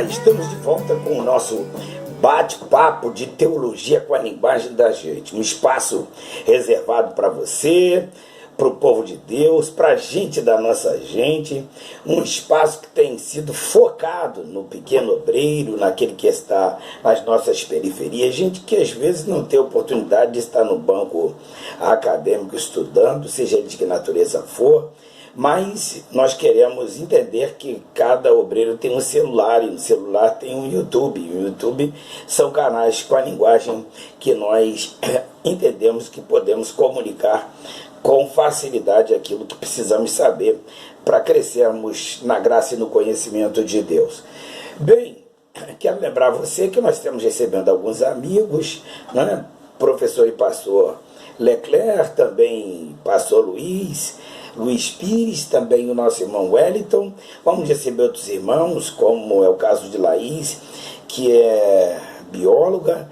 Estamos de volta com o nosso bate-papo de teologia com a linguagem da gente. Um espaço reservado para você, para o povo de Deus, para a gente da nossa gente. Um espaço que tem sido focado no pequeno obreiro, naquele que está nas nossas periferias. Gente que às vezes não tem oportunidade de estar no banco acadêmico estudando, seja ele de que natureza for. Mas nós queremos entender que cada obreiro tem um celular, e no celular tem um YouTube. E o YouTube são canais com a linguagem que nós entendemos que podemos comunicar com facilidade aquilo que precisamos saber para crescermos na graça e no conhecimento de Deus. Bem, quero lembrar você que nós estamos recebendo alguns amigos, né? Professor e pastor Leclerc, também pastor Luiz Pires, também o nosso irmão Wellington. Vamos receber outros irmãos, como é o caso de Laís, que é bióloga,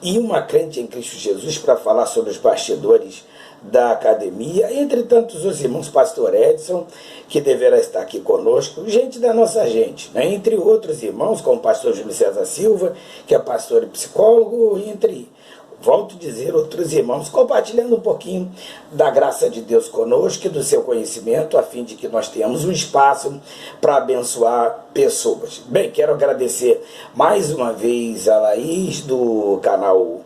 e uma crente em Cristo Jesus, para falar sobre os bastidores da academia, entre tantos os irmãos pastor Edson, que deverá estar aqui conosco, gente da nossa gente, né? Entre outros irmãos, como o pastor Júlio César Silva, que é pastor e psicólogo, volto a dizer, outros irmãos, compartilhando um pouquinho da graça de Deus conosco e do seu conhecimento, a fim de que nós tenhamos um espaço para abençoar pessoas. Bem, quero agradecer mais uma vez a Laís, do canal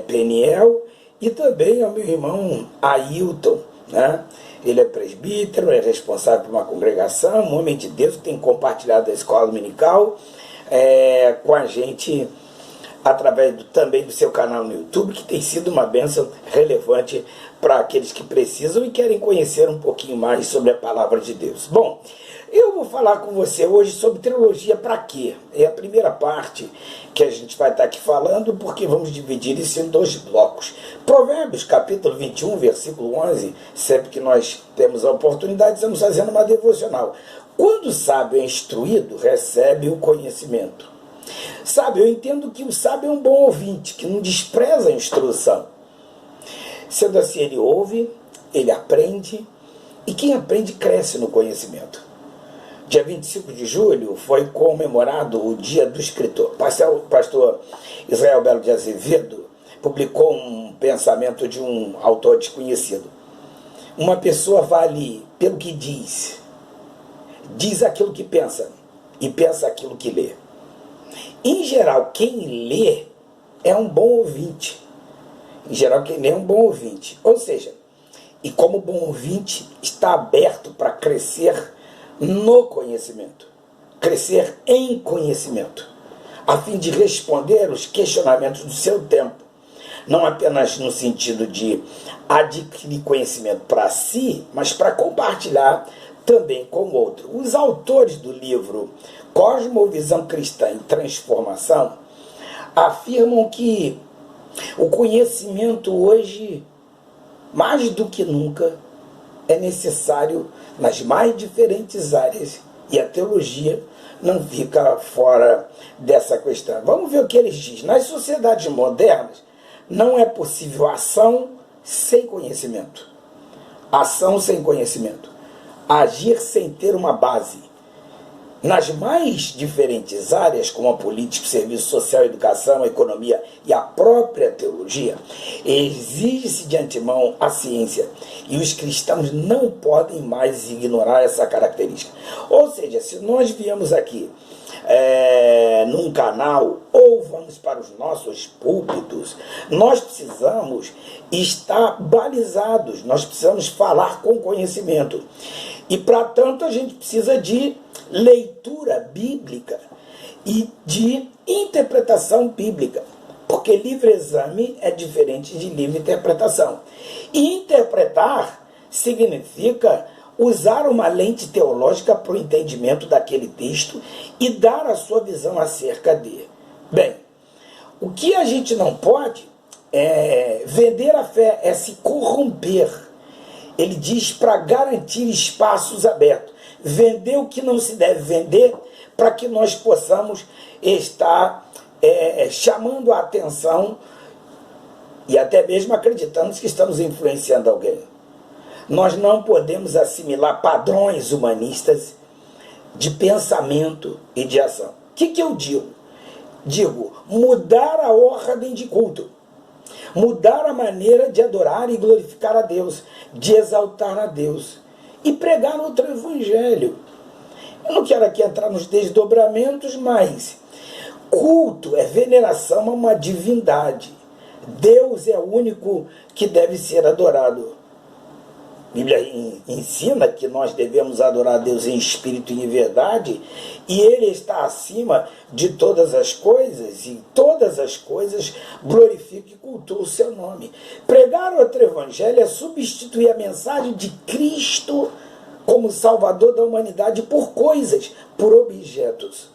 Peniel, e também ao meu irmão Ailton, né? Ele é presbítero, é responsável por uma congregação, um homem de Deus que tem compartilhado a escola dominical com a gente, através também do seu canal no YouTube, que tem sido uma bênção relevante para aqueles que precisam e querem conhecer um pouquinho mais sobre a palavra de Deus. Bom, eu vou falar com você hoje sobre teologia para quê? É a primeira parte que a gente vai estar aqui falando, porque vamos dividir isso em dois blocos. Provérbios, capítulo 21, versículo 11, sempre que nós temos a oportunidade, estamos fazendo uma devocional. Quando o sábio é instruído, recebe o conhecimento. Sabe, eu entendo que o sábio é um bom ouvinte, que não despreza a instrução. Sendo assim, ele ouve, ele aprende, e quem aprende cresce no conhecimento. Dia 25 de julho foi comemorado o Dia do Escritor. Pastor Israel Belo de Azevedo publicou um pensamento de um autor desconhecido. Uma pessoa vale pelo que diz aquilo que pensa, e pensa aquilo que lê. Em geral, quem lê é um bom ouvinte. Em geral, quem lê é um bom ouvinte. Ou seja, e como bom ouvinte, está aberto para crescer no conhecimento. Crescer em conhecimento. A fim de responder os questionamentos do seu tempo. Não apenas no sentido de adquirir conhecimento para si, mas para compartilhar também com o outro. Os autores do livro Cosmovisão Cristã em Transformação afirmam que o conhecimento hoje, mais do que nunca, é necessário nas mais diferentes áreas, e a teologia não fica fora dessa questão. Vamos ver o que eles dizem. Nas sociedades modernas, não é possível ação sem conhecimento. Ação sem conhecimento. Agir sem ter uma base. Nas mais diferentes áreas, como a política, serviço social, educação, a economia e a própria teologia, exige-se de antemão a ciência, e os cristãos não podem mais ignorar essa característica. Ou seja, se nós viemos aqui num canal ou vamos para os nossos púlpitos, nós precisamos estar balizados, nós precisamos falar com conhecimento. E, para tanto, a gente precisa de leitura bíblica e de interpretação bíblica, porque livre exame é diferente de livre interpretação. E interpretar significa usar uma lente teológica para o entendimento daquele texto e dar a sua visão acerca dele. Bem, o que a gente não pode é vender a fé, é se corromper. Ele diz para garantir espaços abertos. Vender o que não se deve vender, para que nós possamos estar chamando a atenção e até mesmo acreditando que estamos influenciando alguém. Nós não podemos assimilar padrões humanistas de pensamento e de ação. que eu digo? Digo, mudar a ordem de culto, mudar a maneira de adorar e glorificar a Deus, de exaltar a Deus e pregar outro evangelho. Eu não quero aqui entrar nos desdobramentos, mas culto é veneração a uma divindade. Deus é o único que deve ser adorado. A Bíblia ensina que nós devemos adorar a Deus em espírito e em verdade, e Ele está acima de todas as coisas, e todas as coisas glorificam e cultuam o seu nome. Pregar outro evangelho é substituir a mensagem de Cristo como Salvador da humanidade por coisas, por objetos.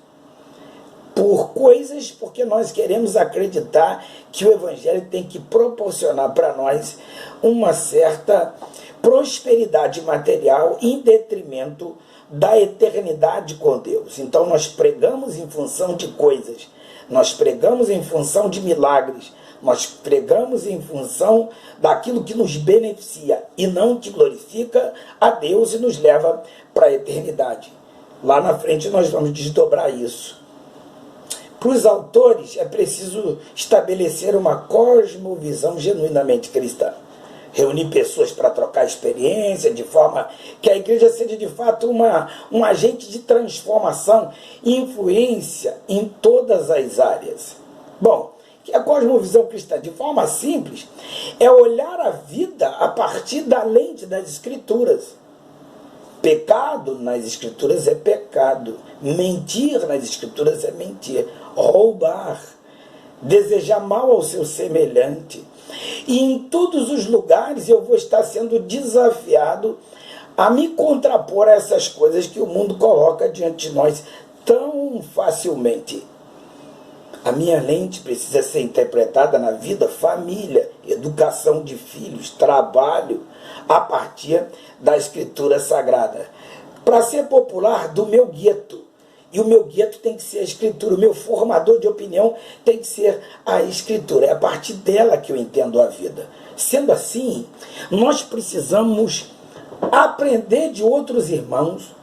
Por coisas, porque nós queremos acreditar que o evangelho tem que proporcionar para nós uma certa prosperidade material em detrimento da eternidade com Deus. Então nós pregamos em função de coisas, nós pregamos em função de milagres, nós pregamos em função daquilo que nos beneficia e não que glorifica a Deus e nos leva para a eternidade. Lá na frente nós vamos desdobrar isso. Para os autores é preciso estabelecer uma cosmovisão genuinamente cristã. Reunir pessoas para trocar experiência, de forma que a igreja seja de fato um agente de transformação e influência em todas as áreas. Bom, que a cosmovisão cristã, de forma simples, é olhar a vida a partir da lente das Escrituras. Pecado nas Escrituras é pecado, mentir nas Escrituras é mentir, roubar, desejar mal ao seu semelhante. E em todos os lugares eu vou estar sendo desafiado a me contrapor a essas coisas que o mundo coloca diante de nós tão facilmente. A minha lente precisa ser interpretada na vida, família, educação de filhos, trabalho, a partir da Escritura Sagrada. Para ser popular, do meu gueto. E o meu gueto tem que ser a Escritura. O meu formador de opinião tem que ser a Escritura. É a partir dela que eu entendo a vida. Sendo assim, nós precisamos aprender de outros irmãos,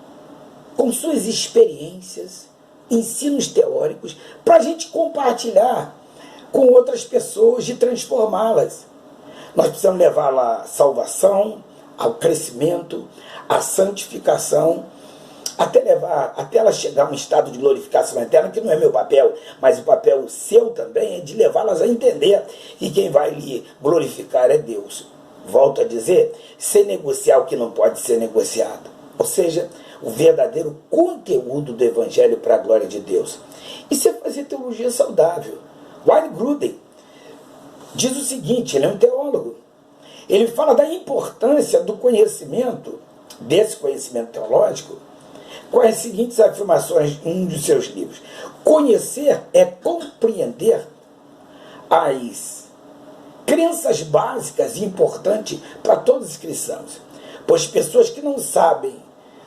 com suas experiências, ensinos teóricos, para a gente compartilhar com outras pessoas e transformá-las. Nós precisamos levá-la à salvação, ao crescimento, à santificação, até ela chegar a um estado de glorificação eterna, que não é meu papel, mas o papel seu também é de levá-las a entender que quem vai lhe glorificar é Deus. Volto a dizer, sem negociar o que não pode ser negociado. Ou seja, o verdadeiro conteúdo do Evangelho para a glória de Deus. Isso é fazer teologia saudável. Wayne Grudem diz o seguinte, ele é um teólogo. Ele fala da importância do conhecimento, desse conhecimento teológico, com as seguintes afirmações em um dos seus livros. Conhecer é compreender as crenças básicas e importantes para todos os cristãos. Pois pessoas que não sabem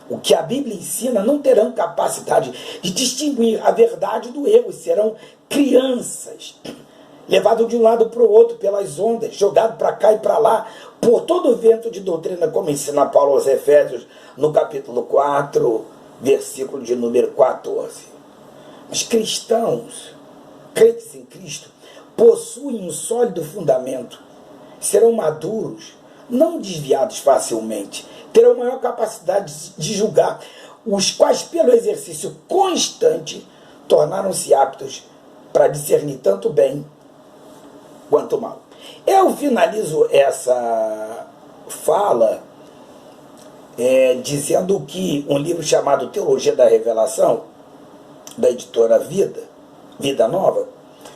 o que a Bíblia ensina não terão capacidade de distinguir a verdade do erro, serão crianças, levados de um lado para o outro pelas ondas, jogados para cá e para lá, por todo o vento de doutrina, como ensina Paulo aos Efésios, no capítulo 4, versículo de número 14. Os cristãos, crentes em Cristo, possuem um sólido fundamento, serão maduros, não desviados facilmente, terão maior capacidade de julgar, os quais, pelo exercício constante, tornaram-se aptos para discernir tanto bem quanto mal. Eu finalizo essa fala dizendo que um livro chamado Teologia da Revelação, da editora Vida Nova,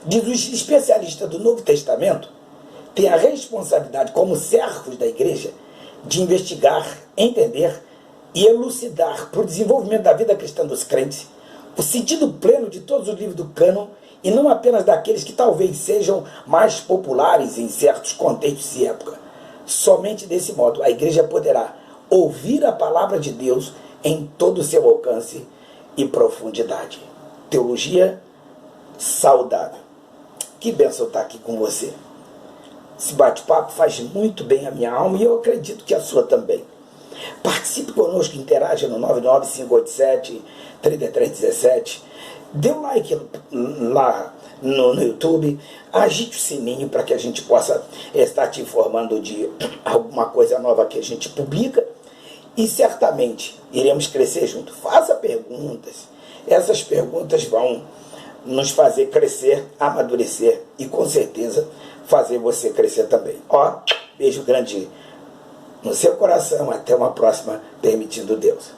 diz: os especialistas do Novo Testamento têm a responsabilidade, como servos da igreja, de investigar, entender e elucidar para o desenvolvimento da vida cristã dos crentes o sentido pleno de todos os livros do cânon, e não apenas daqueles que talvez sejam mais populares em certos contextos e época. Somente desse modo a igreja poderá ouvir a palavra de Deus em todo o seu alcance e profundidade. Teologia saudável. Que bênção estar aqui com você. Esse bate-papo faz muito bem a minha alma e eu acredito que a sua também. Participe conosco, interaja no 99587-3317. dê um like lá no YouTube, agite o sininho para que a gente possa estar te informando de alguma coisa nova que a gente publica, e certamente iremos crescer junto. Faça perguntas, essas perguntas vão nos fazer crescer, amadurecer e com certeza fazer você crescer também. Ó, beijo grande no seu coração, até uma próxima, permitindo Deus.